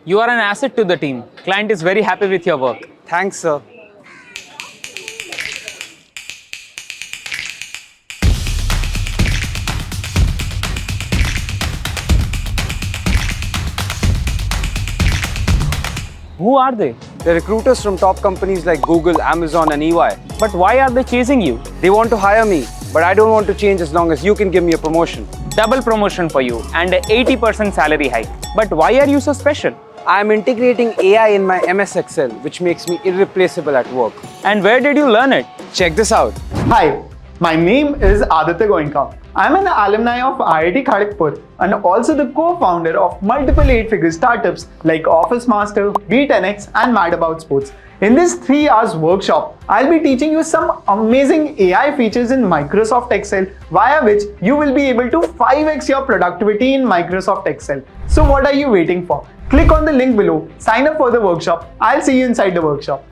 You are an asset to the team. Client is very happy with your work. Thanks, sir. Who are they? They're recruiters from top companies like Google, Amazon, and EY. But why are they chasing you? They want to hire me, but I don't want to change as long as you can give me a promotion. Double promotion for you and a 80% salary hike. But why are you so special? I'm integrating AI in my MS Excel, which makes me irreplaceable at work. And where did you learn it? Check this out. Hi, my name is Aditya Goenka. I'm an alumni of IIT Kharagpur and also the co-founder of multiple 8-figure startups like Office Master, B10X and Mad About Sports. In this 3 hours workshop, I'll be teaching you some amazing AI features in Microsoft Excel via which you will be able to 5x your productivity in Microsoft Excel. So what are you waiting for? Click on the link below, sign up for the workshop. I'll see you inside the workshop.